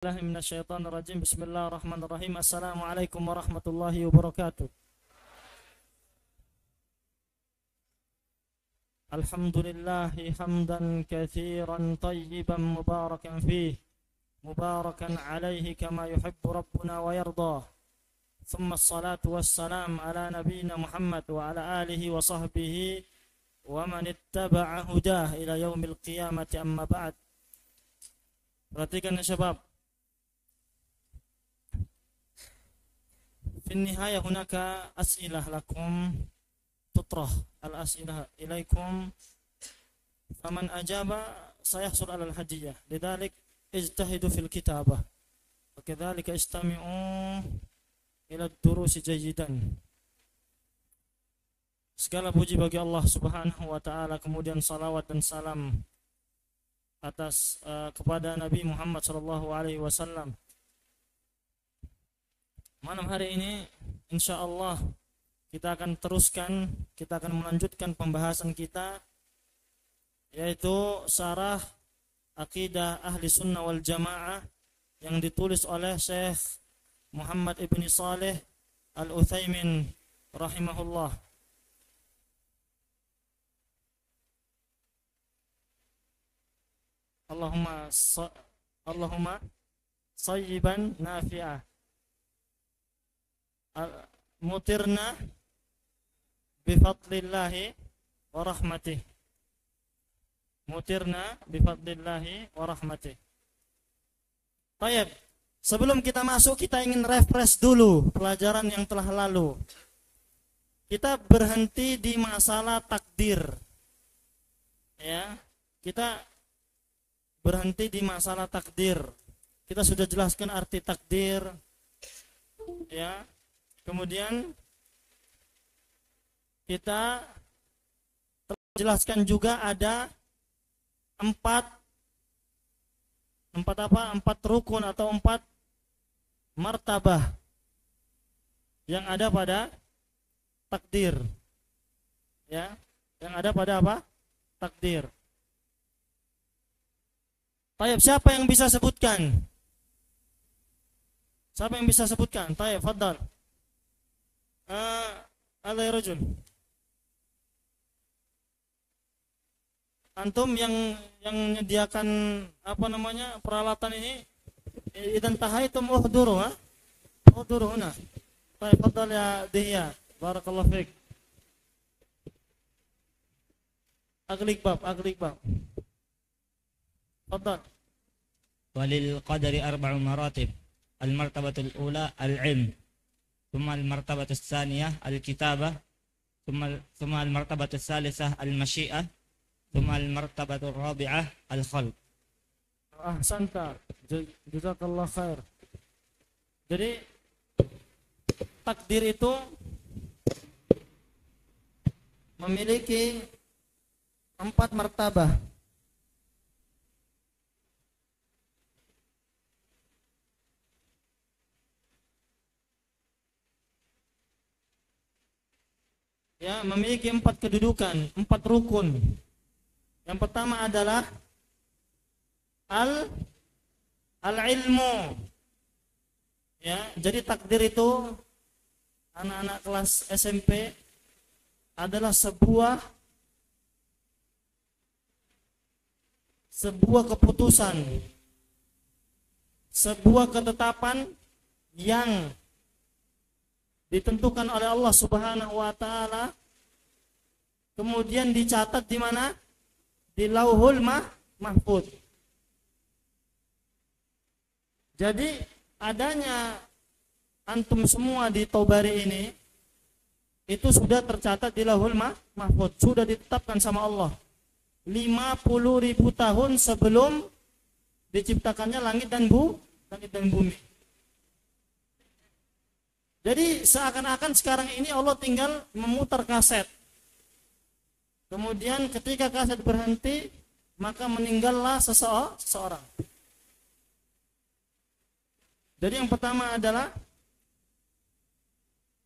Minasyaitonirrajim. Bismillahirrahmanirrahim. Assalamualaikum warahmatullahi wabarakatuh. Alhamdulillahi hamdan katsiran tayyiban mubarakan fih, mubarakan alaihi kama yuhibbu rabbuna wa yardah. Thumma assalatu wassalam ala nabiyyina Muhammad wa ala alihi wa sahbihi wa man ittaba'a hudah ila yaumil qiyamati, amma ba'd. Perhatikan ya syabab. في النهاية هناك أسئلة لكم تطرح الأسئلة إليكم، فمن أجاب سيحصل على الهدية. لذلك اجتهدوا في الكتابة وكذلك استمعوا إلى الدروس جيدا. Segala puji bagi Allah Subhanahu wa taala, kemudian salawat dan salam atas kepada Nabi Muhammad sallallahu alaihi wasallam. Malam hari ini insyaallah kita akan melanjutkan pembahasan kita, yaitu syarah Aqidah Ahli Sunnah wal Jamaah yang ditulis oleh Syekh Muhammad ibn Saleh Al-Utsaimin rahimahullah. Allahumma sayyiban nafi'ah, mutirna bifadlillahi wa rahmatih, mutirna bifadlillahi wa rahmatih. Baik, sebelum kita masuk, kita ingin refresh dulu pelajaran yang telah lalu. Kita berhenti di masalah takdir, ya. Kita berhenti di masalah takdir. Kita sudah jelaskan arti takdir, ya. Kemudian kita jelaskan juga ada empat rukun atau 4 martabah yang ada pada takdir, ya, yang ada pada apa? Takdir. Tayyib, siapa yang bisa sebutkan? Siapa yang bisa sebutkan? Tayyib, fadhal. Ada rajul. Antum yang menyediakan peralatan ini, idan tahaitum uhduru, uhduru huna. Baik, fadhal ya Dihya, barakallahu fiik. Aglik bab. Fadhal. Walil qadari 4 maratib. Al-martabatul ula al-ilm, thumma al-martabatus tsaniyah al-kitabah, thumma al-martabatus tsalisah al-masyi'ah, thumma al-martabatur rabi'ah al-khalq. Ahsanta, jazakallah khair. Jadi takdir itu memiliki 4 martabah. Ya, memiliki 4 kedudukan, 4 rukun. Yang pertama adalah al-ilmu. Ya, jadi takdir itu anak-anak kelas SMP adalah sebuah keputusan, sebuah ketetapan yang ditentukan oleh Allah Subhanahu wa taala, kemudian dicatat di mana? Di Lauhul Mahfuz. Jadi adanya antum semua di Tobari ini itu sudah tercatat di Lauhul Mahfuz, sudah ditetapkan sama Allah 50.000 tahun sebelum diciptakannya langit dan bumi. Jadi seakan-akan sekarang ini Allah tinggal memutar kaset. Kemudian ketika kaset berhenti, maka meninggallah seseorang. Jadi yang pertama adalah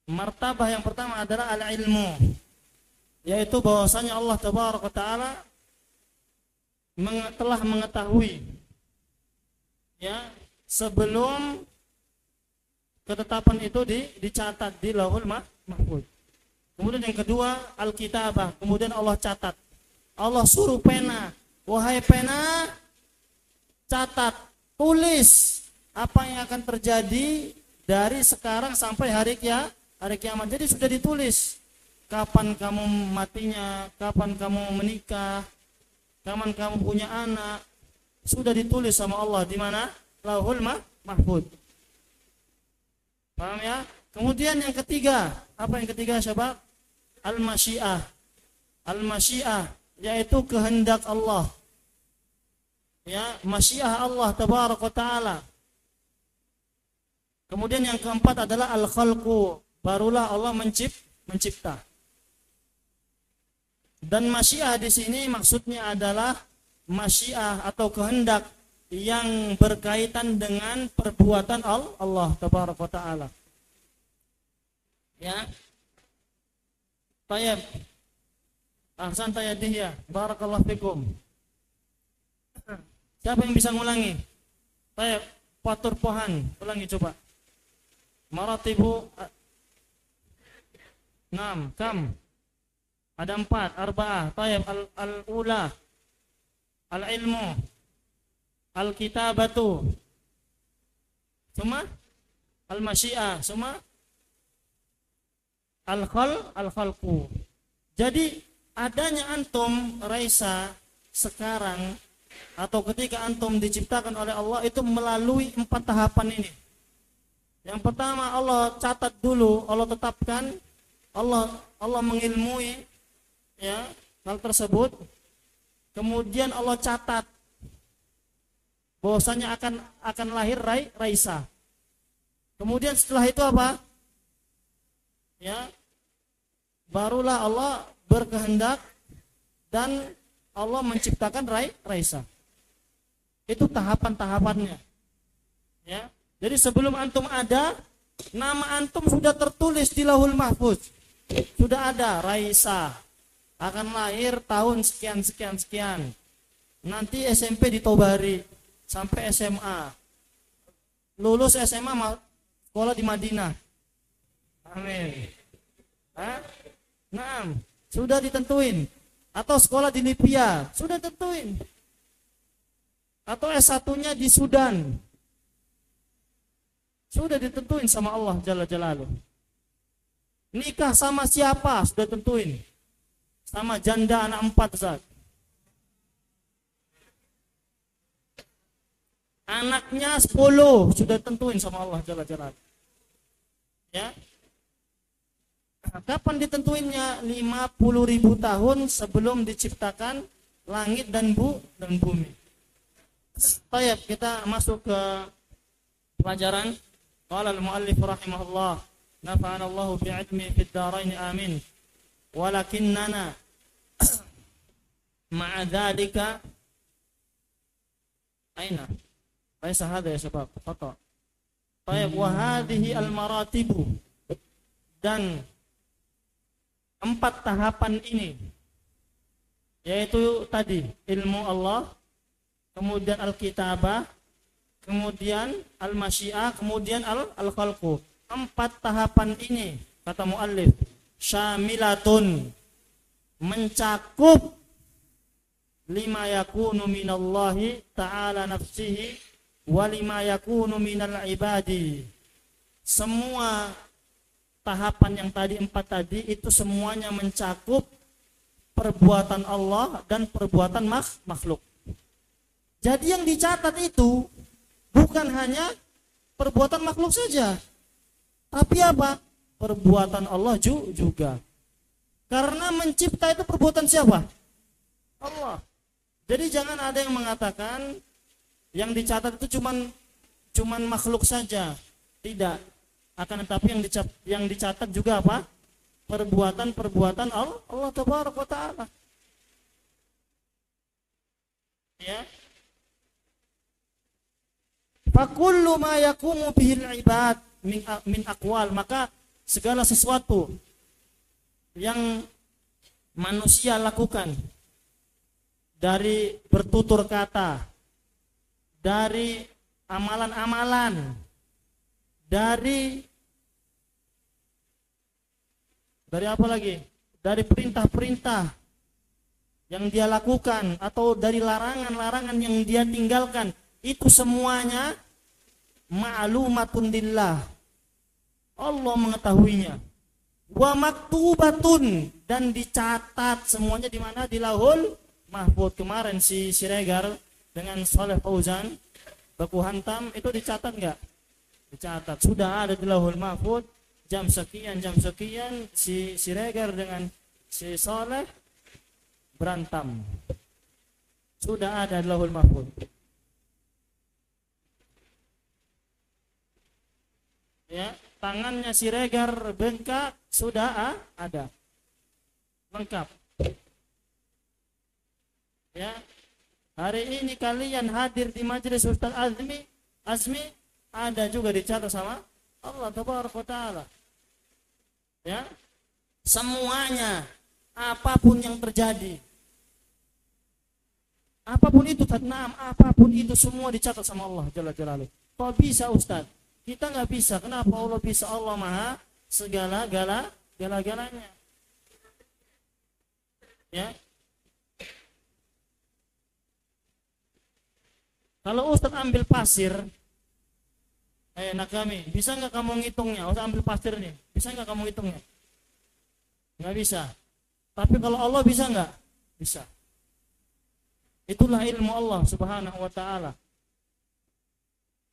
martabah yang pertama adalah al-ilmu, yaitu bahwasanya Allah Tabaraka Ta'ala telah mengetahui, ya, sebelum ketetapan itu dicatat di Lauhul Mahfuz. Kemudian yang kedua, al-kitabah, kemudian Allah catat. Allah suruh pena, wahai pena, catat, tulis apa yang akan terjadi dari sekarang sampai hari kiamat. Jadi sudah ditulis kapan kamu matinya, kapan kamu menikah, kapan kamu punya anak, sudah ditulis sama Allah di mana? Lauhul Mahfuz. Paham ya? Kemudian yang ketiga, apa yang ketiga syabab? Al-masyiah. Al-masyiah yaitu kehendak Allah. Ya, masyiah Allah tabaraka taala. Kemudian yang keempat adalah al-khalqu, barulah Allah mencipta. Dan masyiah di sini maksudnya adalah masyiah atau kehendak yang berkaitan dengan perbuatan Allah tabaraka taala. Ya. Tayyib. Ahsan tayyidiyah. Barakallahu fikum. Siapa yang bisa ngulangi? Tayyib, Patur Pohan, ulangi coba. Maratibu 6, kam? Ada 4, arba'ah. Tayyib, al-ula, al-ilmu, al-kitabatu. Semua? Al-masyiah, semua? Al-khalqu. Jadi adanya antum Raisa sekarang atau ketika antum diciptakan oleh Allah itu melalui 4 tahapan ini. Yang pertama Allah catat dulu, Allah tetapkan, Allah mengilmui ya hal tersebut. Kemudian Allah catat bahwasanya akan lahir Raisa. Kemudian setelah itu apa? Ya, barulah Allah berkehendak dan Allah menciptakan Raisa. Itu tahapan-tahapannya. Ya. Jadi sebelum antum ada, nama antum sudah tertulis di Lauhul Mahfuz. Sudah ada Raisa. Akan lahir tahun sekian. Nanti SMP di Tobari sampai SMA. Lulus SMA sekolah di Madinah. Amin. Nah, sudah ditentuin. Atau sekolah di Libya, sudah tentuin. Atau S1-nya di Sudan, sudah ditentuin sama Allah Jalla Jalaluh. Nikah sama siapa, sudah tentuin. Sama janda anak 4 Zat. Anaknya 10, sudah tentuin sama Allah Jalla Jalaluh. Ya. Kapan ditentuinnya? 50.000 tahun sebelum diciptakan langit dan bumi. Baik, kita masuk ke pelajaran. Qala al-muallif rahimahullah, nafa'ana Allahu bi'ilmi fid dharain amin. Walakinnana ma'a dzalika aina? Laisa hadha ya syabab, khata. Baik, wa hadhihi al-maratibu, dan 4 tahapan ini, yaitu tadi ilmu Allah, kemudian al-kitabah, kemudian al-masyiah, kemudian al-khalqu. 4 tahapan ini, kata muallif, syamilatun, mencakup lima yakunu minallahi ta'ala nafsihi wa lima yakunu minal ibadi. Semua tahapan yang tadi 4 tadi itu semuanya mencakup perbuatan Allah dan perbuatan makhluk. Jadi yang dicatat itu bukan hanya perbuatan makhluk saja, tapi apa? Perbuatan Allah juga. Karena mencipta itu perbuatan siapa? Allah. Jadi jangan ada yang mengatakan yang dicatat itu cuman makhluk saja. Tidak. Akan tetapi yang dicatat juga apa? Perbuatan Allah tabaraka wa taala. Ya. Fa kullu ma yaqumu bihil ibad min aqwal, maka segala sesuatu yang manusia lakukan dari bertutur kata, dari amalan-amalan dari apa lagi? Dari perintah-perintah yang dia lakukan atau dari larangan-larangan yang dia tinggalkan, itu semuanya ma'lumatun lillah. Allah mengetahuinya. Wa maktubatun, dan dicatat semuanya di mana? Di Lauhul Mahfuz. Kemarin si Siregar dengan Saleh Fauzan baku hantam itu dicatat enggak? Dicatat. Sudah ada di Lauhul Mahfuz, jam sekian si Siregar dengan si Saleh berantem. Sudah ada di Lauhul Mahfuz. Ya, tangannya Siregar bengkak, sudah ada. Lengkap. Ya. Hari ini kalian hadir di majelis Ustaz Azmi ada juga dicatat sama Allah Tabaraka wa Taala. Ya. Semuanya, apapun yang terjadi, apapun itu apapun itu semua dicatat sama Allah Jalla Jalaluhu. Kok bisa Ustaz? Kita nggak bisa. Kenapa Allah bisa? Allah Maha segala-galanya. Ya. Kalau Ustaz ambil pasir, nak kami, bisa nggak kamu ngitungnya? Ustaz ambil pasir nih, bisa nggak kamu ngitungnya? Nggak bisa. Tapi kalau Allah bisa nggak? Bisa. Itulah ilmu Allah Subhanahu wa Ta'ala.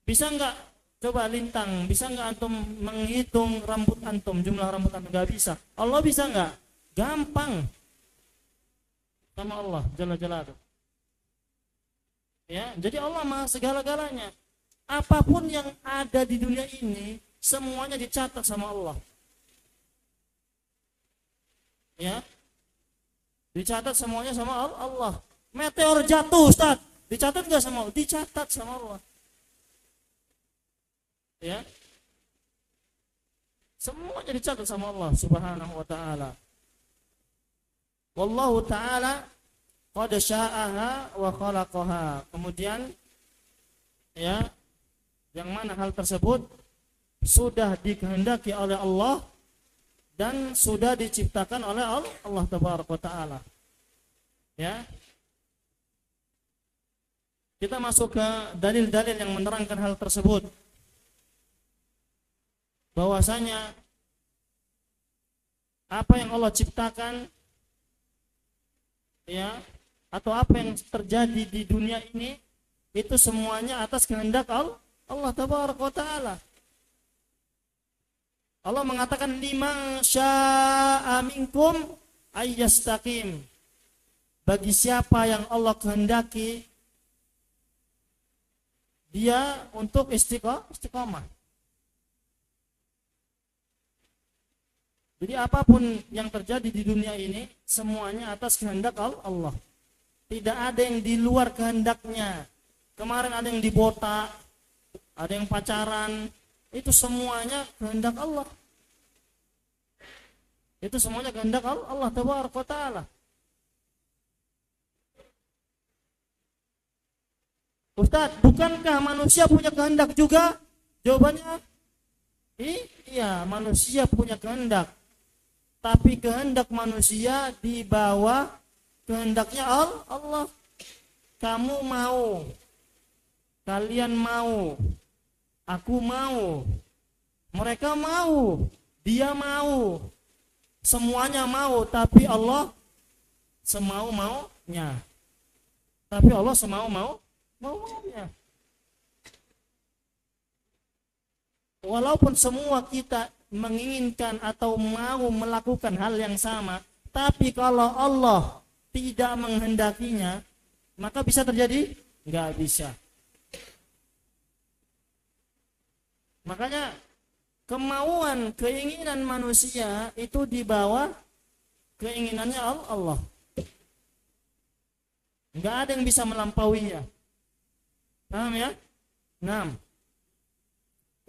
Bisa nggak? Coba lintang, bisa nggak antum menghitung rambut antum, jumlah rambut antum? Nggak bisa. Allah bisa nggak? Gampang. Sama Allah Jalla Jalaluhu. Ya, jadi Allah Maha segala-galanya. Apapun yang ada di dunia ini semuanya dicatat sama Allah. Ya. Dicatat semuanya sama Allah. Meteor jatuh, Ustaz. Dicatat nggak sama Allah? Dicatat sama Allah. Ya. Semuanya dicatat sama Allah Subhanahu wa Ta'ala. Wallahu ta'ala qad sya'aha wa khalaqaha. Kemudian ya, yang mana hal tersebut sudah dikehendaki oleh Allah dan sudah diciptakan oleh Allah Tabaraka wa Ta'ala. Ya. Kita masuk ke dalil-dalil yang menerangkan hal tersebut. Bahwasanya apa yang Allah ciptakan, ya, atau apa yang terjadi di dunia ini, itu semuanya atas kehendak Allah Tabaraka wa Ta'ala. Allah mengatakan liman syaa minkum ayyastaqim. Bagi siapa yang Allah kehendaki dia untuk istiqamah. Jadi apapun yang terjadi di dunia ini semuanya atas kehendak Allah. Tidak ada yang di luar kehendaknya. Kemarin ada yang dibotak, ada yang pacaran, itu semuanya kehendak Allah. Itu semuanya kehendak Allah Tabaraka wa Ta'ala. Ustaz, bukankah manusia punya kehendak juga? Jawabannya, iya, manusia punya kehendak. Tapi kehendak manusia di bawah kehendaknya Allah. Kamu mau, kalian mau, aku mau, mereka mau, dia mau, semuanya mau, tapi Allah semau-maunya. Tapi Allah semau-maunya. Walaupun semua kita menginginkan atau mau melakukan hal yang sama, tapi kalau Allah tidak menghendakinya, maka bisa terjadi? Enggak bisa. Makanya kemauan, keinginan manusia itu di bawah keinginannya Allah. Enggak ada yang bisa melampauinya. Paham ya? 6.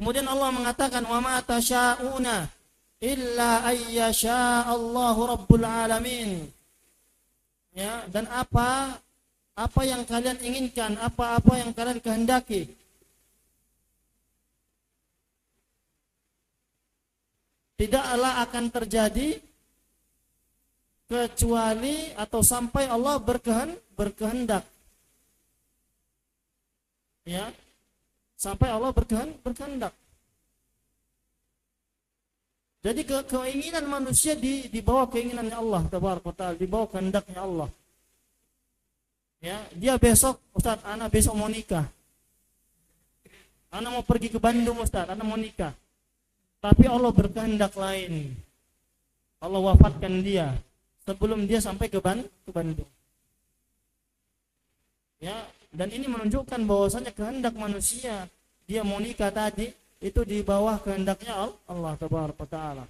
Kemudian Allah mengatakan wa ma tasyauna illa ayyasha Allahu rabbul alamin. Ya, dan apa yang kalian inginkan, apa yang kalian kehendaki, tidaklah akan terjadi kecuali atau sampai Allah berkehendak. Ya. Sampai Allah berkehendak. Jadi keinginan manusia di bawah keinginannya Allah tabaraka wa taala, di bawah kehendaknya Allah. Ya, dia besok, Ustaz, anak besok mau nikah. Anak mau pergi ke Bandung, Ustaz, anak mau nikah. Tapi Allah berkehendak lain. Allah wafatkan dia sebelum dia sampai ke Bandung. Ya, dan ini menunjukkan bahwasanya kehendak manusia dia mau nikah tadi itu di bawah kehendaknya Allah tabaraka taala.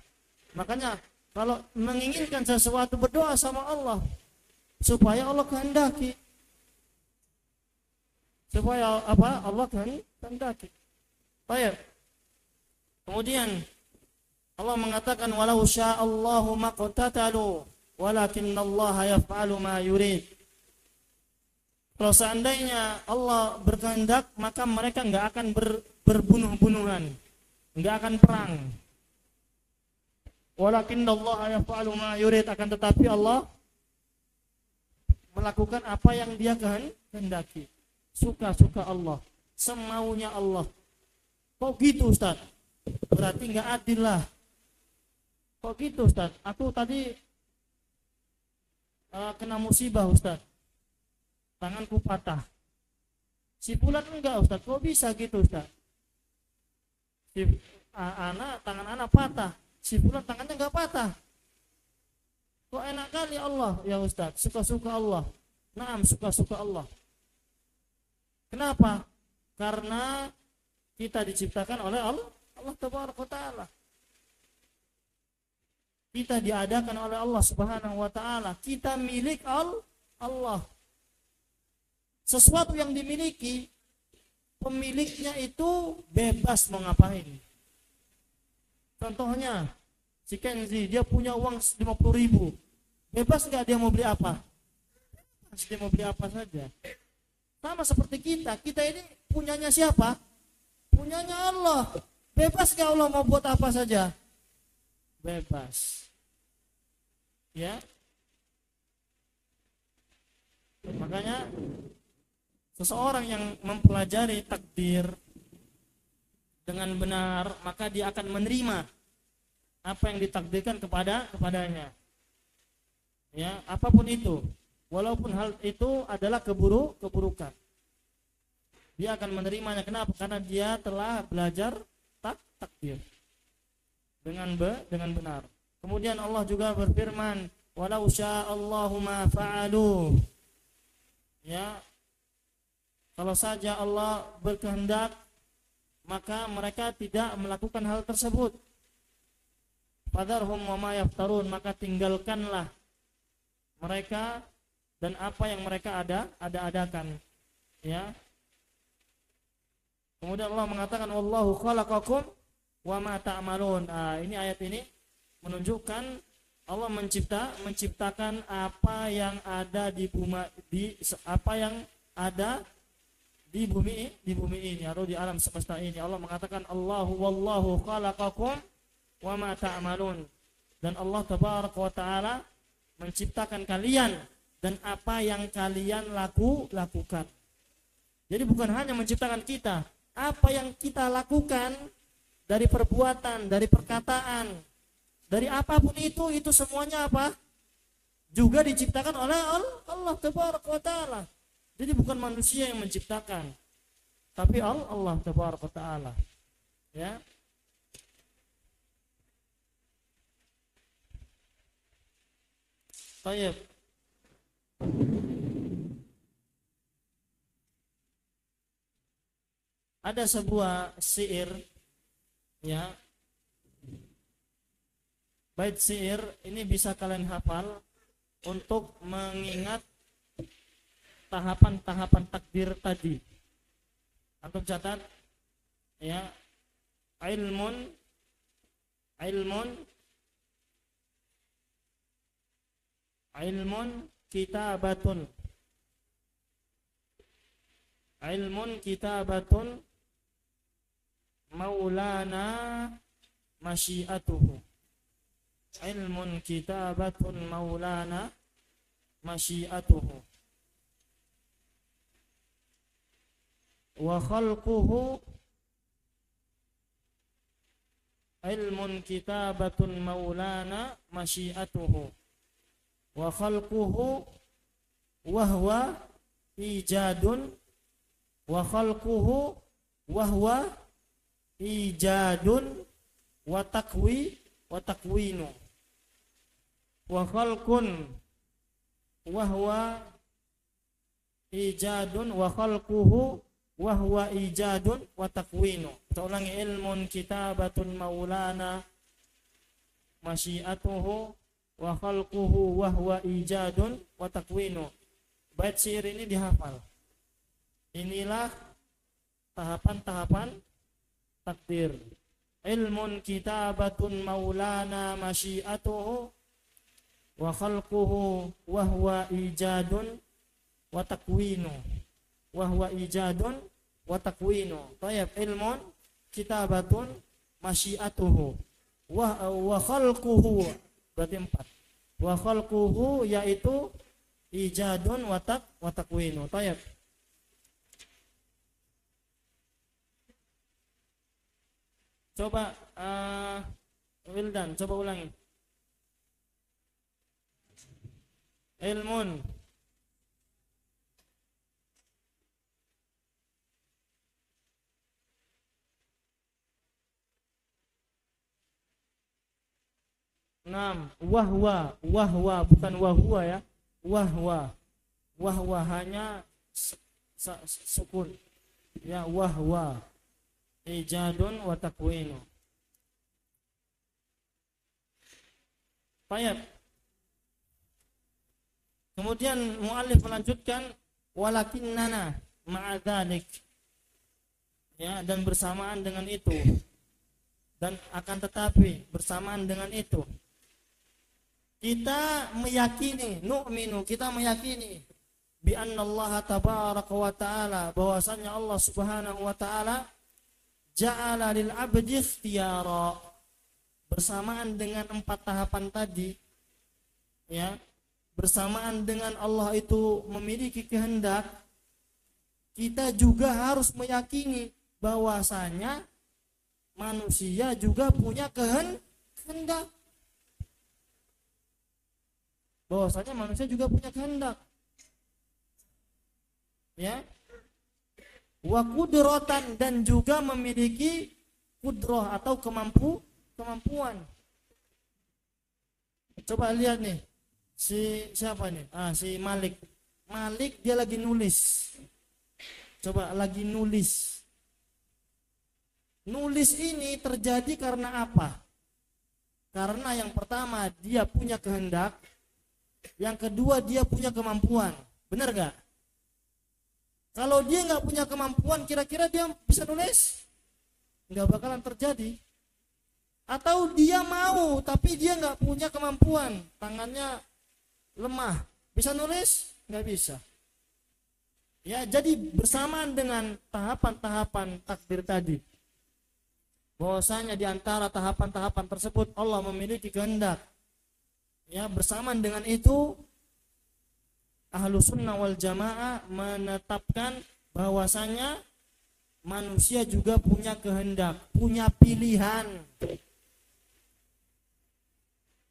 Makanya kalau menginginkan sesuatu berdoa sama Allah supaya Allah kehendaki. Supaya apa? Allah kehendaki. Baik. Kemudian Allah mengatakan walau sya'allahu maqtatalu walakinallaha yaf'alu ma yurid. Kalau seandainya Allah berkehendak, maka mereka enggak akan berbunuh-bunuhan, enggak akan perang. Walakinallaha yaf'alu ma yurid, akan tetapi Allah melakukan apa yang Dia kehendaki. Suka-suka Allah, semaunya Allah. Kok gitu, Ustaz? Berarti enggak adil lah. Kok gitu, Ustaz? Aku tadi kena musibah, Ustaz. Tanganku patah. Si fulan enggak, Ustaz. Kok bisa gitu, Ustaz? Tangan anak patah. Si fulan tangannya enggak patah. Kok enak kali Allah, ya Ustaz? Suka-suka Allah. Naam, suka-suka Allah. Kenapa? Karena kita diciptakan oleh Allah tabaraka taala. Kita diadakan oleh Allah Subhanahu wa taala. Kita milik Allah. Sesuatu yang dimiliki pemiliknya itu bebas mau ngapain. Contohnya, si Kenzi dia punya uang 50.000. Bebas enggak dia mau beli apa? Dia mau beli apa saja. Sama seperti kita ini punyanya siapa? Punyanya Allah. Bebas enggak Allah mau buat apa saja? Bebas. Ya. Makanya seseorang yang mempelajari takdir dengan benar, maka dia akan menerima apa yang ditakdirkan kepadanya. Ya, apapun itu. Walaupun hal itu adalah keburukan. Dia akan menerimanya. Kenapa? Karena dia telah belajar takdir dengan benar. Kemudian Allah juga berfirman, "Walau sya'allahu ma fa'alu." Ya. Kalau saja Allah berkehendak, maka mereka tidak melakukan hal tersebut. Fadharhum wa ma yaftarun, maka tinggalkanlah mereka dan apa yang mereka adakan. Ya. Kemudian Allah mengatakan wallahu khalaqakum wa ma ta'malun. Ini ayat ini menunjukkan Allah menciptakan apa yang ada di bumi ini atau di alam semesta ini. Allah mengatakan wallahu khalaqakum wa ma ta'malun. Dan Allah tabaraka wa taala menciptakan kalian dan apa yang kalian lakukan. Jadi bukan hanya menciptakan kita, apa yang kita lakukan dari perbuatan, dari perkataan, dari apapun itu semuanya apa? Juga diciptakan oleh Allah tabaraka wa taala. Jadi bukan manusia yang menciptakan, tapi Allah tabaraka wa taala. Ya. Baik. Ada sebuah syair, ya, bait syair ini bisa kalian hafal untuk mengingat tahapan-tahapan takdir tadi. Antum catat, ya, ilmun kitabatun, maulana masyiatuhu. ilmun kitabatun maulana masyiatuhu wa khalquhu ilmun kitabatun maulana masyiatuhu wa khalquhu wa huwa ijadun wa khalquhu wa huwa ijadun wa takwinu wa khalqun wa huwa ijadun wa khalquhu wa huwa ijadun wa takwinu. Kita ulangi, ilmun kitabatun maulana masyiatuhu wa khalquhu wa huwa ijadun wa takwinu. Bait syair ini dihafal. Inilah tahapan-tahapan takdir. Ilmun kitabatun maulana masyiatuhu wa khalquhu wa huwa ijadun wa takwinu wa huwa ijadun wa takwinu. Tayyib, ilmun kitabatun masyiatuhu wa khalquhu, berarti 4. Wa khalquhu yaitu ijadun wa takwinu. Tayyib. Coba Wildan, coba ulangi. Ilmun wahwa bukan wahwa ya. Wahwa hanya sukun. Ya, wahwa ijadun wa takwinu. Baik. Kemudian muallif melanjutkan walakinnana ma'adzalik. Ya, dan bersamaan dengan itu, dan akan tetapi bersamaan dengan itu kita meyakini, nu'minu, kita meyakini bi annallaha tabaraka wa ta'ala, bahwasanya Allah Subhanahu wa ta'ala ja'ala lil abdi ikhtiyara, bersamaan dengan 4 tahapan tadi ya, bersamaan dengan Allah itu memiliki kehendak, kita juga harus meyakini bahwasanya manusia juga punya kehendak. Bahwasanya manusia juga punya kehendak. Ya. Wa qudratan, dan juga memiliki kudrah atau kemampuan. Coba lihat nih. Siapa nih? Si Malik. Malik dia lagi nulis. Coba lagi nulis. Nulis ini terjadi karena apa? Karena yang pertama dia punya kehendak, yang kedua dia punya kemampuan. Benar gak? Kalau dia nggak punya kemampuan, kira-kira dia bisa nulis? Nggak bakalan terjadi. Atau dia mau tapi dia nggak punya kemampuan, tangannya lemah, bisa nulis? Nggak bisa. Ya, jadi bersamaan dengan tahapan-tahapan takdir tadi, bahwasanya di antara tahapan-tahapan tersebut Allah memiliki kehendak. Ya, bersamaan dengan itu Ahlus Sunnah wal Jamaah menetapkan bahwasanya manusia juga punya kehendak, punya pilihan.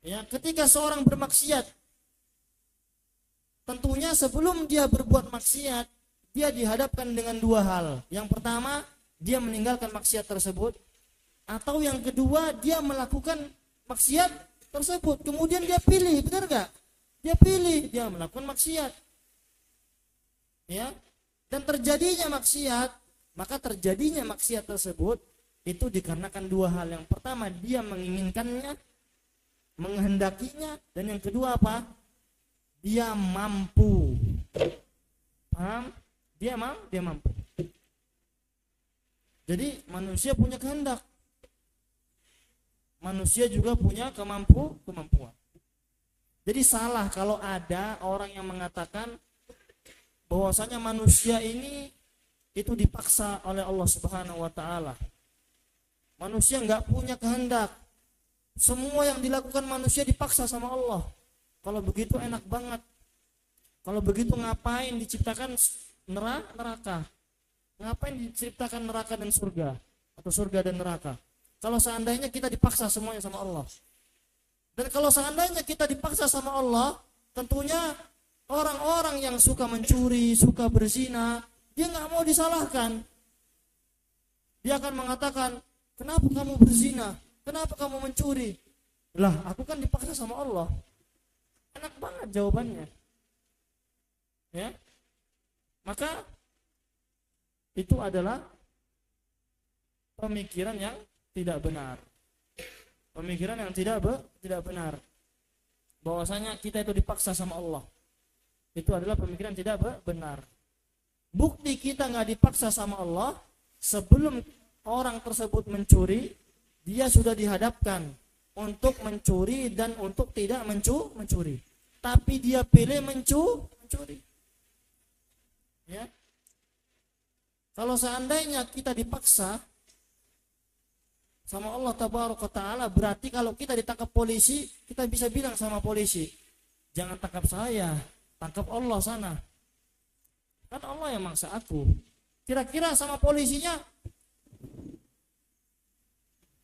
Ya, ketika seorang bermaksiat, tentunya sebelum dia berbuat maksiat, dia dihadapkan dengan 2 hal. Yang pertama, dia meninggalkan maksiat tersebut, atau yang kedua, dia melakukan maksiat tersebut. Kemudian dia pilih, benar gak? Dia pilih, dia melakukan maksiat. Ya, dan terjadinya maksiat, maka terjadinya maksiat tersebut itu dikarenakan 2 hal. Yang pertama, dia menginginkannya, menghendakinya, dan yang kedua apa? Dia mampu. Paham? Dia mampu. Jadi manusia punya kehendak. Manusia juga punya kemampuan. Jadi salah kalau ada orang yang mengatakan bahwasanya manusia ini itu dipaksa oleh Allah Subhanahu wa taala. Manusia enggak punya kehendak. Semua yang dilakukan manusia dipaksa sama Allah. Kalau begitu enak banget. Kalau begitu ngapain diciptakan neraka? Ngapain diciptakan neraka dan surga? Atau surga dan neraka? Kalau seandainya kita dipaksa semuanya sama Allah. Dan kalau seandainya kita dipaksa sama Allah, tentunya orang-orang yang suka mencuri, suka berzina, dia nggak mau disalahkan. Dia akan mengatakan, kenapa kamu berzina? Kenapa kamu mencuri? Lah, aku kan dipaksa sama Allah. Enak banget jawabannya. Ya. Maka itu adalah pemikiran yang tidak benar. Pemikiran yang tidak benar. Bahwasanya kita itu dipaksa sama Allah. Itu adalah pemikiran tidak benar. Bukti kita nggak dipaksa sama Allah, sebelum orang tersebut mencuri, dia sudah dihadapkan untuk mencuri dan untuk tidak mencuri. Tapi dia pilih mencuri. Ya. Kalau seandainya kita dipaksa sama Allah Tabaraka Ta'ala, berarti kalau kita ditangkap polisi, kita bisa bilang sama polisi, jangan tangkap saya, tangkap Allah sana. Kan Allah yang maksa aku. Kira-kira sama polisinya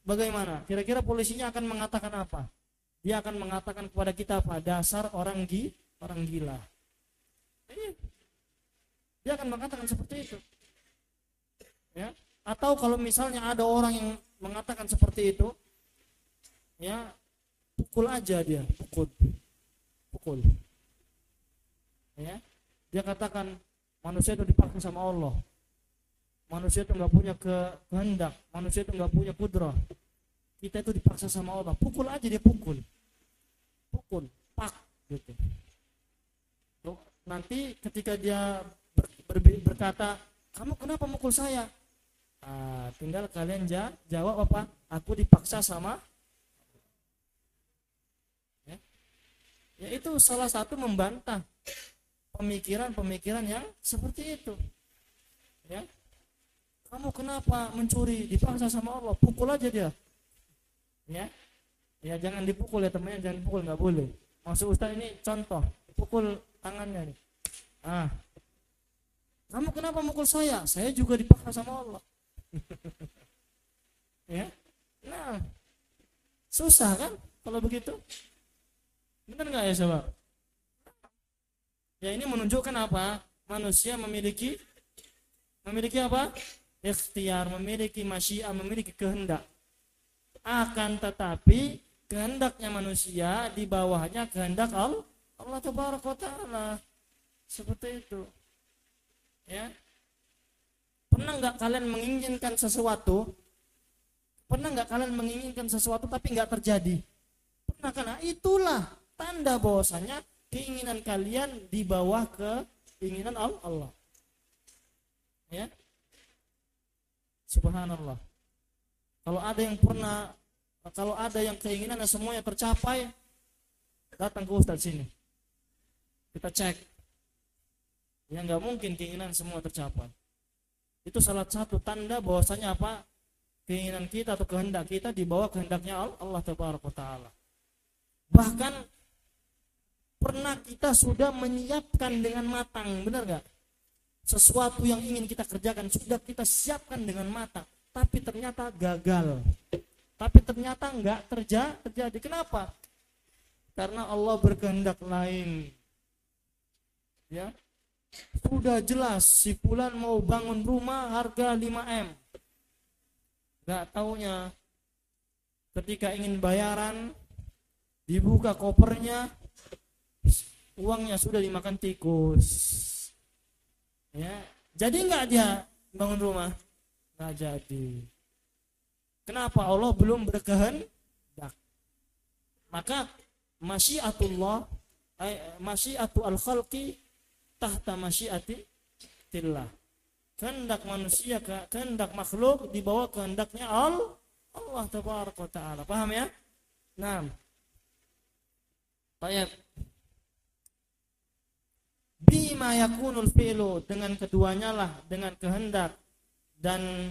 bagaimana? Kira-kira polisinya akan mengatakan apa? Dia akan mengatakan kepada kita apa? Dasar orang gila. Dia akan mengatakan seperti itu. Ya. Atau kalau misalnya ada orang yang mengatakan seperti itu, ya pukul aja dia, pukul. Ya. Dia katakan manusia itu dipaksa sama Allah. Manusia itu nggak punya kehendak, manusia itu nggak punya kudrah. Kita itu dipaksa sama Allah. Pukul aja dia pukul, pak, gitu. Nanti ketika dia berkata, kamu kenapa mukul saya? Tinggal kalian jawab apa? Aku dipaksa sama. Ya itu salah satu membantah pemikiran-pemikiran yang seperti itu. Ya. Kamu kenapa mencuri? Dipaksa sama Allah, pukul aja dia. Ya jangan dipukul ya temannya, jangan dipukul, nggak boleh. Maksud Ustaz ini contoh, pukul tangannya nih. Kamu kenapa mukul saya? Saya juga dipaksa sama Allah. Ya, nah susah kan kalau begitu? Benar nggak ya sahabat? Ya ini menunjukkan apa? Manusia memiliki apa? Ikhtiar, memiliki masyiah, memiliki kehendak. Akan tetapi kehendaknya manusia di bawahnya kehendak Allah Tabaraka Ta'ala. Seperti itu. Ya. Pernah nggak kalian menginginkan sesuatu? Tapi nggak terjadi? Pernah kan? Nah, itulah tanda bahwasanya keinginan kalian di bawah keinginan Allah. Ya. Subhanallah. Kalau ada yang keinginannya semuanya tercapai, datang ke Ustaz sini. Kita cek. Ya nggak mungkin keinginan semua tercapai. Itu salah satu tanda bahwasanya apa? Keinginan kita atau kehendak kita di bawah kehendaknya Allah Tabaraka Ta'ala. Bahkan pernah kita sudah menyiapkan dengan matang, benar nggak? Sesuatu yang ingin kita kerjakan sudah kita siapkan dengan matang, tapi ternyata gagal. Tapi ternyata nggak terjadi. Kenapa? Karena Allah berkehendak lain. Ya. Sudah jelas si fulan mau bangun rumah harga 5M. Nggak taunya ketika ingin bayaran dibuka kopernya, uangnya sudah dimakan tikus. Ya, jadi nggak dia bangun rumah? Nggak jadi. Kenapa? Allah belum berkehendak. Maka masyiatullah, masyiatul khalqi tahta masyiatillah. Kehendak manusia, kehendak makhluk di bawah kehendaknya Allah Tabaraka Ta'ala. Paham ya? Nah, baik. Bima yakunul fi'lu, dengan keduanya lah, dengan kehendak dan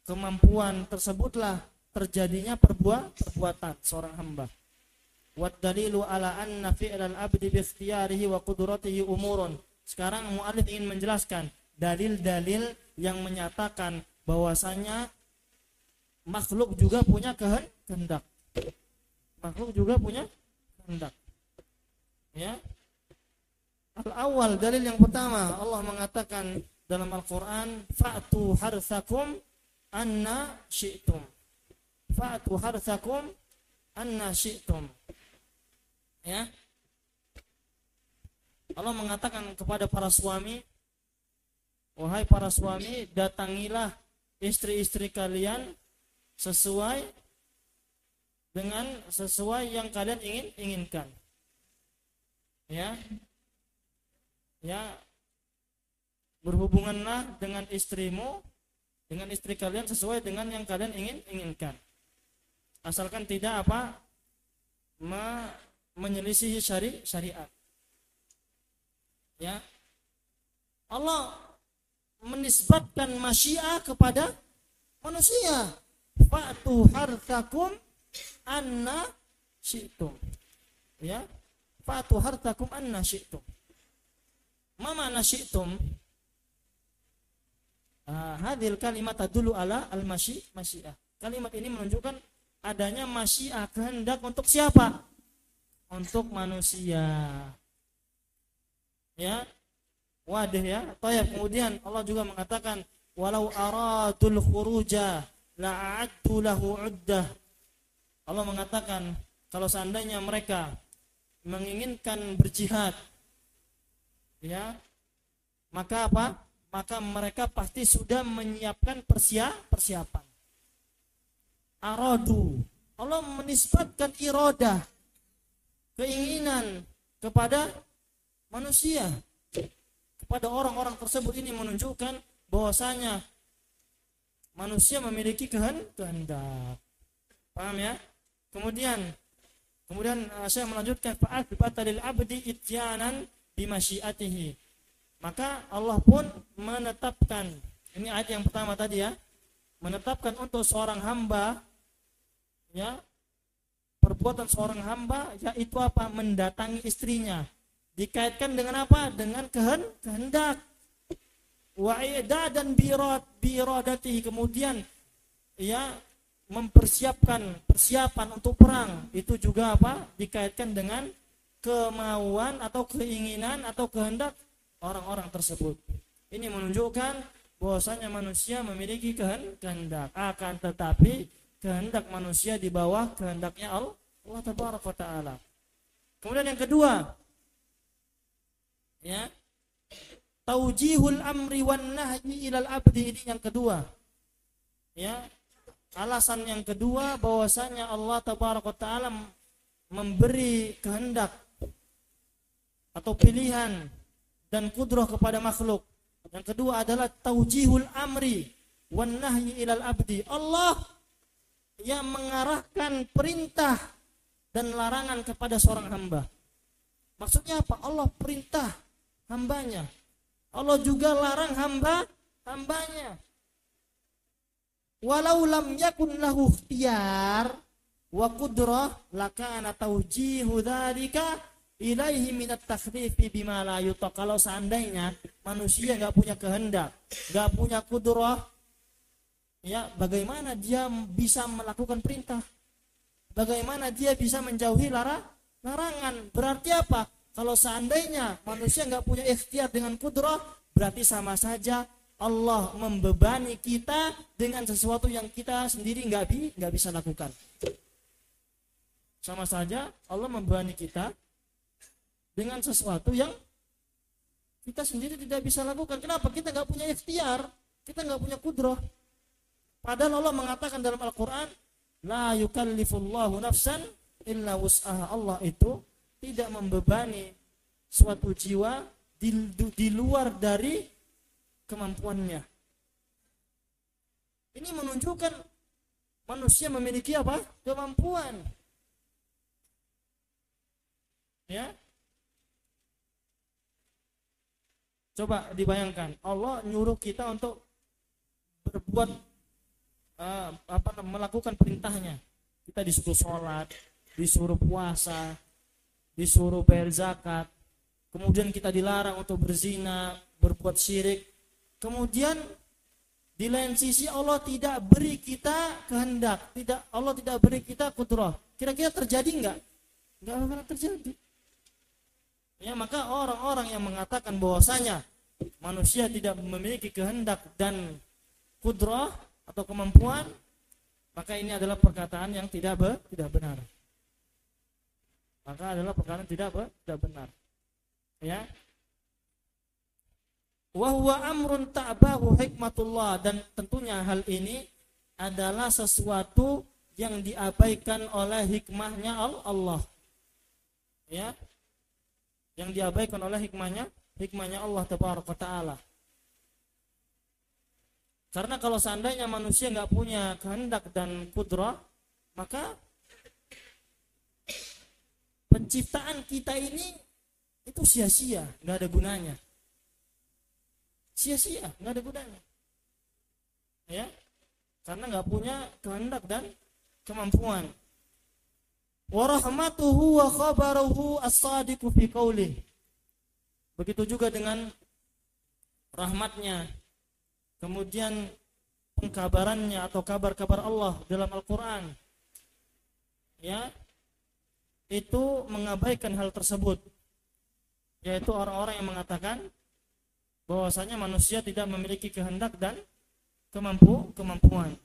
kemampuan tersebutlah terjadinya perbuatan seorang hamba. Wa dalilu ala anna fi'lal abdi bi ikhtiyarihi wa qudratihi umurun. Sekarang mu'allif ingin menjelaskan dalil-dalil yang menyatakan bahwasanya makhluk juga punya kehendak. Makhluk juga punya kehendak. Ya. Al-awwal, dalil yang pertama, Allah mengatakan dalam Al-Qur'an, fa'tu harthakum anna syi'tum. Fa'tu harthakum anna syi'tum. Ya. Allah mengatakan kepada para suami, wahai para suami, datangilah istri-istri kalian sesuai yang kalian inginkan. Ya. Ya. Berhubunganlah dengan istrimu, dengan istri kalian sesuai dengan yang kalian inginkan. Asalkan tidak menyelisihi syariat. Ya. Allah menisbatkan masyiah kepada manusia. Fa'tu harthakum anna syi'tum. Ya. Fa'tu harthakum anna syi'tum. Ma ma'na syi'tum? Hadil kalimat tadullu ala al-masyiah. Kalimat ini menunjukkan adanya masyiah, kehendak untuk siapa? Untuk manusia. Ya. Wadah ya. Tayyib. Kemudian Allah juga mengatakan walau aradul khuruja la'addu lahu 'uddah. Allah mengatakan kalau seandainya mereka menginginkan berjihad, ya, maka apa? Maka mereka pasti sudah menyiapkan persiapan. Aradu. Allah menisbatkan iradah, keinginan kepada manusia, kepada orang-orang tersebut. Ini menunjukkan bahwasanya manusia memiliki kehendak. Paham ya? Kemudian saya melanjutkan fa'athbata lil abdi ityanan bimasyiatihi. Maka Allah pun menetapkan, ini ayat yang pertama tadi ya, menetapkan untuk seorang hamba, ya, perbuatan seorang hamba yaitu apa? Mendatangi istrinya. Dikaitkan dengan apa? Dengan kehendak. Wa'ida dan biradatihi. Kemudian ya persiapan untuk perang. Itu juga apa? Dikaitkan dengan kemauan atau keinginan atau kehendak orang-orang tersebut. Ini menunjukkan bahwasanya manusia memiliki kehendak. Akan tetapi kehendak manusia di bawah kehendaknya Allah Tabaraka Ta'ala. Kemudian yang kedua, ya, taujihul amri wan nahyi ilal abdi. Ini yang kedua. Ya, alasan yang kedua bahwasanya Allah Tabaraka Ta'ala memberi kehendak atau pilihan dan kudrah kepada makhluk. Yang kedua adalah taujihul amri wan nahyi ilal abdi. Allah yang mengarahkan perintah dan larangan kepada seorang hamba. Maksudnya apa? Allah perintah hambanya. Allah juga larang hambanya. Walau lam yakun lahu ikhtiyar wa qudrah lakana taujihu dzalika ilaihi minat takhrifi bima la yuta. Kalau seandainya manusia enggak punya kehendak, enggak punya qudrah, ya, bagaimana dia bisa melakukan perintah? Bagaimana dia bisa menjauhi larangan? Berarti apa? Kalau seandainya manusia enggak punya ikhtiar dengan qudrah, berarti sama saja Allah membebani kita dengan sesuatu yang kita sendiri enggak bisa lakukan. Sama saja Allah membebani kita dengan sesuatu yang kita sendiri tidak bisa lakukan. Kenapa? Kita nggak punya ikhtiar, kita nggak punya kudrah. Padahal Allah mengatakan dalam Al-Quran, la yukallifullahu nafsan illa wus'aha. Allah itu tidak membebani suatu jiwa di luar dari kemampuannya. Ini menunjukkan manusia memiliki apa? Kemampuan. Ya. Coba dibayangkan, Allah nyuruh kita untuk berbuat melakukan perintahnya. Kita disuruh sholat, disuruh puasa, disuruh bayar zakat, kemudian kita dilarang untuk berzina, berbuat syirik. Kemudian di lain sisi Allah tidak beri kita kehendak, Allah tidak beri kita kudrah. Kira-kira terjadi enggak? Enggak akan terjadi. Ya, maka orang-orang yang mengatakan bahwasanya manusia tidak memiliki kehendak dan kudrah atau kemampuan, maka ini adalah perkataan yang tidak benar. Maka adalah perkataan tidak benar. Ya. Wa huwa amrun ta'bahu hikmatullah, dan tentunya hal ini adalah sesuatu yang diabaikan oleh hikmahnya Allah. Ya. Yang diabaikan oleh hikmahnya Allah tabaraka taala. Karena kalau seandainya manusia nggak punya kehendak dan kudrah, maka penciptaan kita ini itu sia-sia, nggak ada gunanya. Sia-sia, nggak ada gunanya. Ya, karena nggak punya kehendak dan kemampuan. Wa rahmatuhu wa khabaruhu as-sadiqu fi qaulih. Begitu juga dengan rahmatnya, kemudian pengkabarannya atau kabar-kabar Allah dalam Al-Quran, ya, itu mengabaikan hal tersebut, yaitu orang-orang yang mengatakan bahwasanya manusia tidak memiliki kehendak dan kemampuan.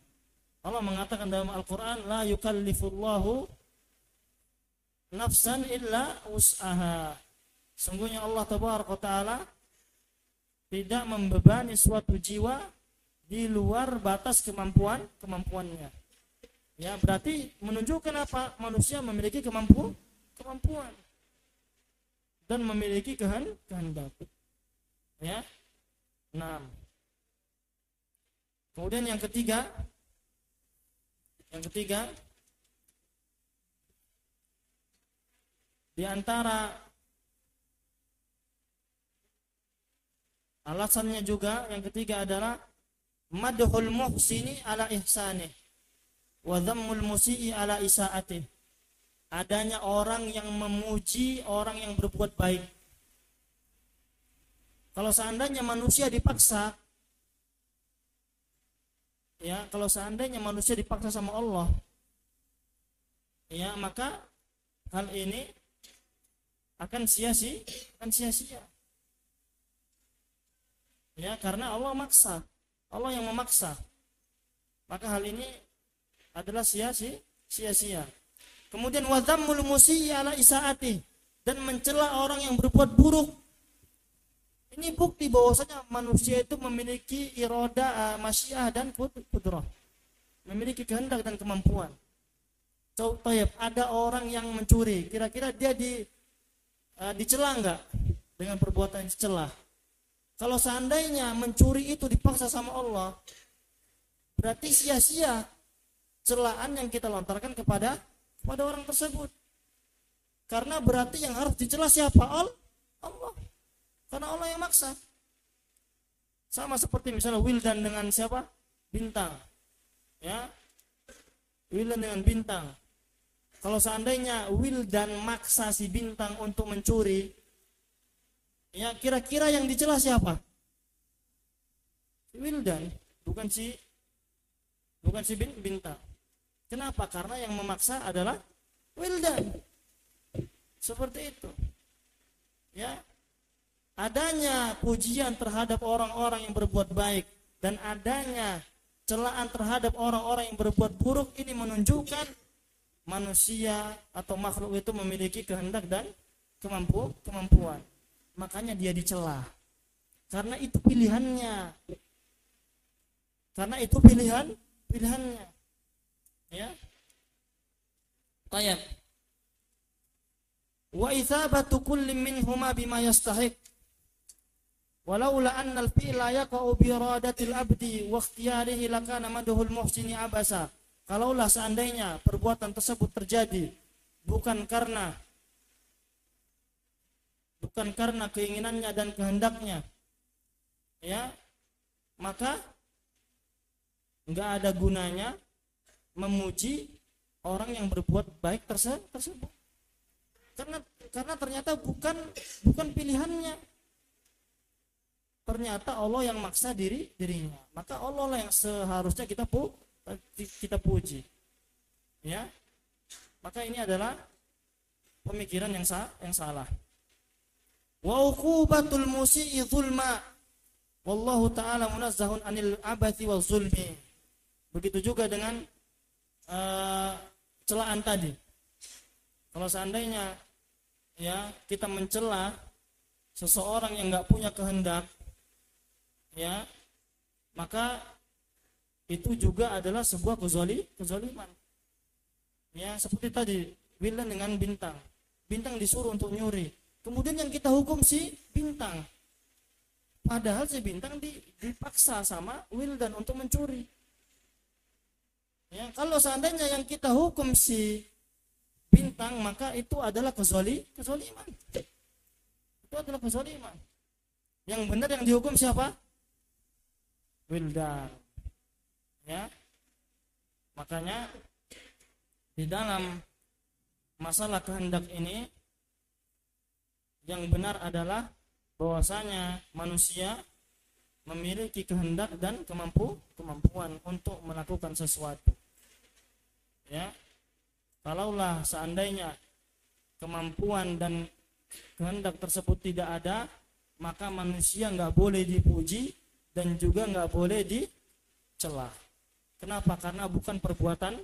Allah mengatakan dalam Al-Quran, la yukallifullahu nafsan illa wus'aha. Sungguhnya Allah tabaraka ta'ala tidak membebani suatu jiwa di luar batas kemampuannya. Ya, berarti menunjukkan apa? Manusia memiliki kemampuan dan memiliki kehendak. Ya. 6. Kemudian yang ketiga di antara alasannya juga yang ketiga adalah madhul muhsini ala ihsanih wa dhammul musii ala isaatih. Adanya orang yang memuji orang yang berbuat baik. Kalau seandainya manusia dipaksa, ya, kalau seandainya manusia dipaksa sama Allah, ya, maka hal ini akan sia-sia. Ya, karena Allah yang memaksa. Maka hal ini adalah sia-sia. Kemudian wa dhammul musii ala isaati, dan mencela orang yang berbuat buruk. Ini bukti bahwasanya manusia itu memiliki iroda, masyiah dan kudrah. Memiliki kehendak dan kemampuan. Contohnya ada orang yang mencuri, kira-kira dia dicela enggak dengan perbuatan yang dicela? Kalau seandainya mencuri itu dipaksa sama Allah, berarti sia-sia celaan yang kita lontarkan kepada orang tersebut. Karena berarti yang harus dicela siapa? Allah. Karena Allah yang maksa. Sama seperti misalnya Wildan dengan siapa? Bintang. Ya. Wildan dengan Bintang. Kalau seandainya Wildan maksa si Bintang untuk mencuri, ya, kira-kira yang dicela siapa? Si Wildan, bukan si Bintang. Kenapa? Karena yang memaksa adalah Wildan. Seperti itu. Ya. Adanya pujian terhadap orang-orang yang berbuat baik dan adanya celaan terhadap orang-orang yang berbuat buruk, ini menunjukkan manusia atau makhluk itu memiliki kehendak dan kemampuan. Makanya dia dicela. Karena itu pilihannya. Pilihannya. Ya. Tayeb. Wa itsabatu kulli minhuma bima yastahiq. Walaula anna al-fi'la yaqa'u bi iradatil abdi wa ikhtiyarihi lakana madhul muhsini abasa. Kalaulah seandainya perbuatan tersebut terjadi bukan karena keinginannya dan kehendaknya, ya, maka Nggak ada gunanya memuji orang yang berbuat baik tersebut. Karena ternyata bukan pilihannya. Ternyata Allah yang maksa dirinya. Maka Allah lah yang seharusnya kita puji. Ya. Maka ini adalah pemikiran yang salah. Wa uqubatul musii dzulma. Wallahu ta'ala munazzahun anil abathi wal zulmi. Begitu juga dengan celaan tadi. Kalau seandainya ya kita mencela seseorang yang enggak punya kehendak, ya, maka itu juga adalah sebuah kezaliman. Ya, seperti tadi Wildan dengan Bintang. Bintang disuruh untuk nyuri. Kemudian yang kita hukum si Bintang. Padahal si Bintang dipaksa sama Wildan untuk mencuri. Ya, kalau seandainya yang kita hukum si Bintang, maka itu adalah kezaliman. Itu adalah kezaliman. Yang benar yang dihukum siapa? Wildan. Ya. Makanya di dalam masalah kehendak ini yang benar adalah bahwasanya manusia memiliki kehendak dan kemampuan untuk melakukan sesuatu. Ya. Kalaulah seandainya kemampuan dan kehendak tersebut tidak ada, maka manusia nggak boleh dipuji dan juga nggak boleh dicela. Kenapa? Karena bukan perbuatan.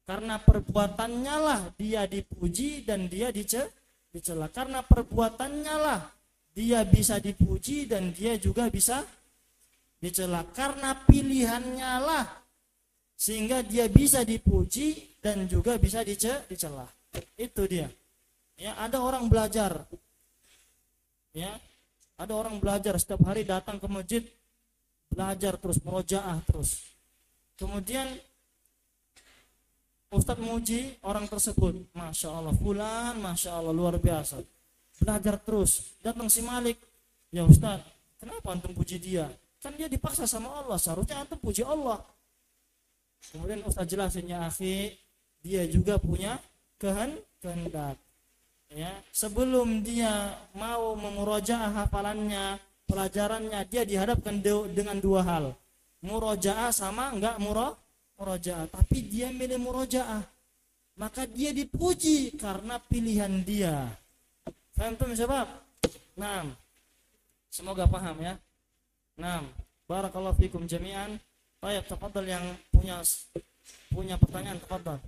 Karena perbuatannya lah dia dipuji dan dia dicela. Karena perbuatannya lah dia bisa dipuji dan dia juga bisa dicela. Karena pilihannya lah sehingga dia bisa dipuji dan juga bisa dicela. Itu dia. Ya, ada orang belajar. Ya, ada orang belajar setiap hari datang ke masjid, belajar terus, murojaah terus. Kemudian Ustadz muji orang tersebut, masya Allah, fulan, masya Allah, luar biasa. Belajar terus. Datang si Malik, ya Ustadz, kenapa antum puji dia? Kan dia dipaksa sama Allah, seharusnya antum puji Allah. Kemudian Ustadz jelasin, ya akhi, dia juga punya kehendak. Ya, sebelum dia mau memurojaah hafalannya, pelajarannya, dia dihadapkan dengan dua hal. Murojaah sama enggak murojaah, tapi dia milih murojaah. Maka dia dipuji karena pilihan dia. Paham tuh sebab? Nah, semoga paham ya. Nah, barakallahu fikum jami'an. Baik, tafadhal yang punya pertanyaan, tafadhal.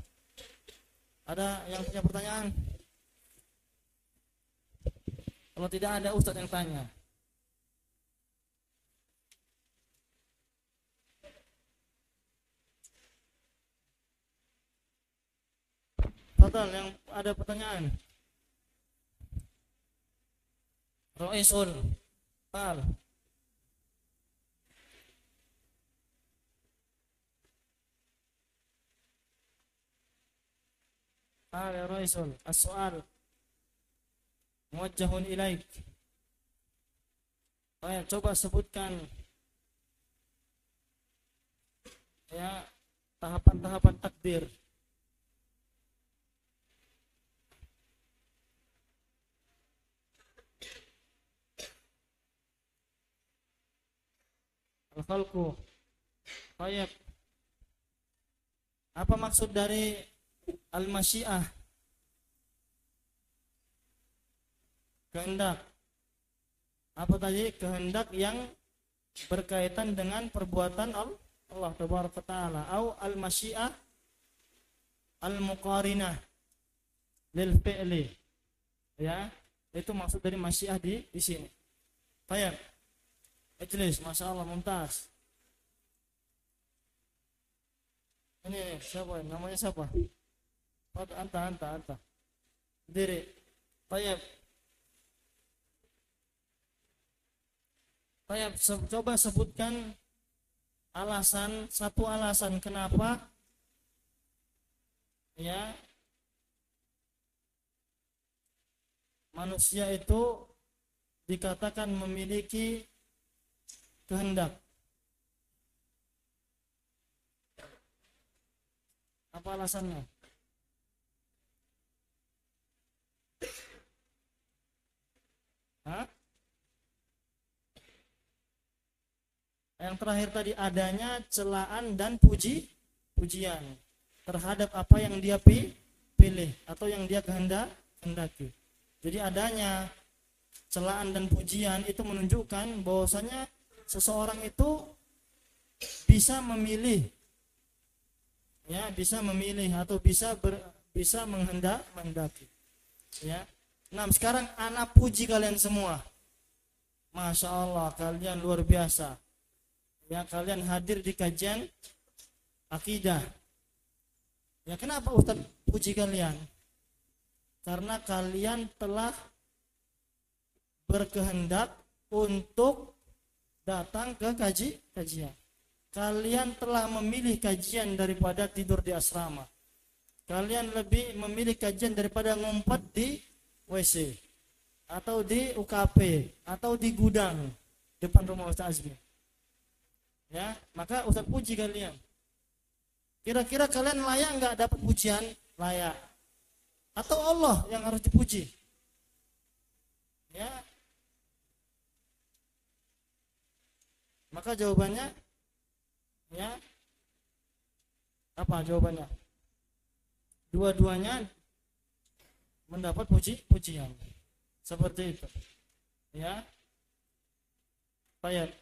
Ada yang punya pertanyaan? Kalau tidak ada, Ustadz yang tanya. Tafadhal yang ada pertanyaan. Roisul, Tal. Ya Roisul, as-soal muwajjahun ilaik. Coba sebutkan ya tahapan-tahapan takdir. Al-khalqu. Baik. Apa maksud dari al-masyiah? Kehendak. Apa tadi? Kehendak yang berkaitan dengan perbuatan Allah Tabaraka Ta'ala. Au al-masyiah al-muqarinah lil fi'li. Ya, itu maksud dari masyiah di sini. Baik. Ijlis, Masya Allah, mumtaz. Ini siapa? Namanya siapa? Anta. Diri. Baik. Coba sebutkan satu alasan kenapa ya manusia itu dikatakan memiliki kehendak. Apa alasannya? Hah? Yang terakhir tadi adanya celaan dan pujian terhadap apa yang dia pilih atau yang dia kehendaki. Jadi adanya celaan dan pujian itu menunjukkan bahwasanya seseorang itu bisa memilih, ya, bisa memilih atau bisa menghendaki, ya. Nah, sekarang anak puji kalian semua. Masya Allah, kalian luar biasa. Ya, kalian hadir di kajian akidah. Ya, kenapa Ustaz puji kalian? Karena kalian telah berkehendak untuk datang ke kajian. Kalian telah memilih kajian daripada tidur di asrama. Kalian lebih memilih kajian daripada ngumpet di WC atau di UKP atau di gudang depan rumah Ustaz Azmi. Ya, maka Ustaz puji kalian. Kira-kira kalian layak nggak dapat pujian? Layak. Atau Allah yang harus dipuji? Ya. Maka jawabannya, ya, apa jawabannya? Dua-duanya mendapat pujian. Seperti itu. Ya. Baik.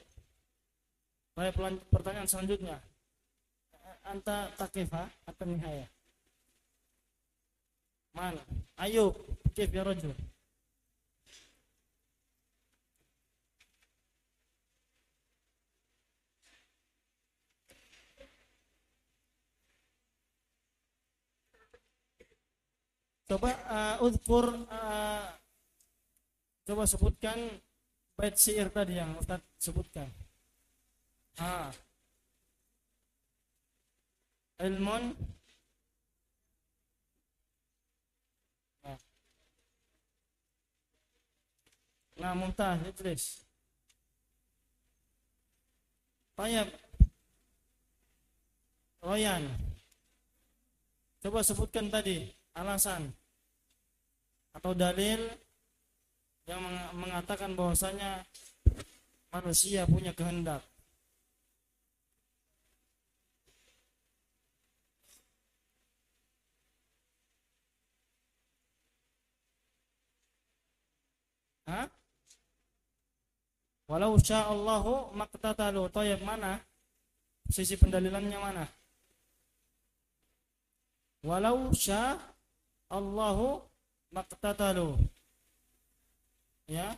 Pertanyaan selanjutnya. Anta takifa atau nihaya? Mana? Ayub, kif ya rajul. Coba coba sebutkan bait syair tadi yang Ustaz sebutkan. Ilmun mumtaz, tulis. Tayeb Royan, coba sebutkan tadi alasan atau dalil yang mengatakan bahwasanya manusia punya kehendak. Walau sya'allahu maqtatalu. Tayeb, mana? Sisi pendalilannya mana? Walau sya'allahu maqtatalu. Ya.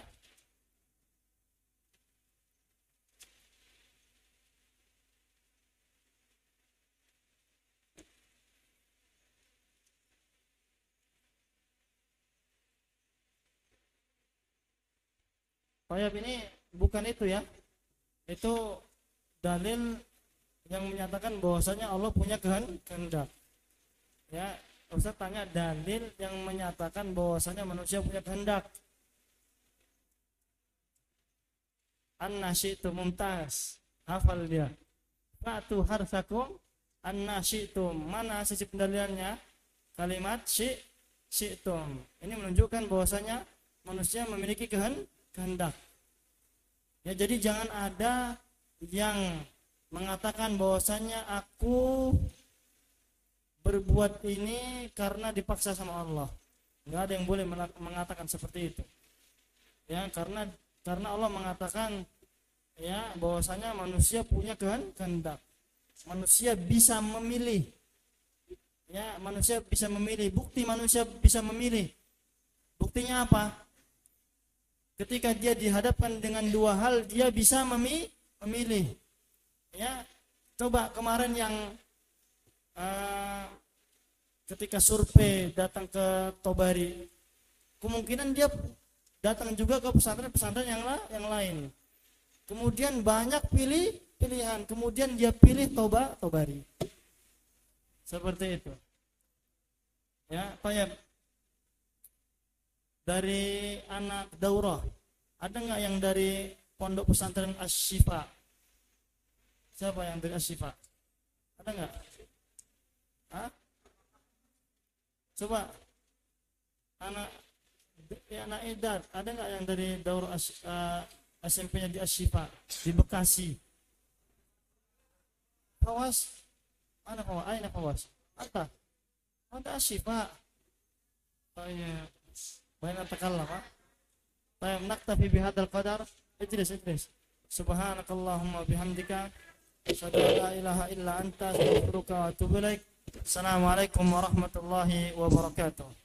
Tayeb, ini bukan itu ya. Itu dalil yang menyatakan bahwasanya Allah punya kehendak. Ya, Ustaz tanya dalil yang menyatakan bahwasanya manusia punya kehendak. An-nasyitu mumtaz. Hafal dia. Fa'tu harsakum an-nasyitum. Mana sisi pendalilannya? Kalimat syi'tum. Ini menunjukkan bahwasanya manusia memiliki kehendak. Ya, jadi jangan ada yang mengatakan bahwasanya aku berbuat ini karena dipaksa sama Allah. Enggak ada yang boleh mengatakan seperti itu. Ya, karena Allah mengatakan ya bahwasanya manusia punya kehendak. Manusia bisa memilih. Ya, manusia bisa memilih. Bukti manusia bisa memilih. Buktinya apa? Ketika dia dihadapkan dengan dua hal, dia bisa memilih. Ya, coba kemarin yang ketika survei datang ke Tobari, kemungkinan dia datang juga ke pesantren-pesantren yang lain. Kemudian banyak pilihan, kemudian dia pilih Tobari. Seperti itu. Ya, Tayeb. Dari anak daurah, ada nggak yang dari pondok pesantren Asy-Syifa? Siapa yang dari Asy-Syifa? Ada nggak? Coba anak Edan, ada nggak yang dari Daur SMP-nya di Asyifa di Bekasi? Fawas, mana Fawas? Aina Fawas? Ada Asyifa. Oh iya, banyak takallam. Baik, naktafi bihadzal qadar. Ijlis. Subhanakallahumma bihamdika asyhadu an la ilaha illa anta astaghfiruka wa atubu ilaik. Assalamualaikum warahmatullahi wabarakatuh.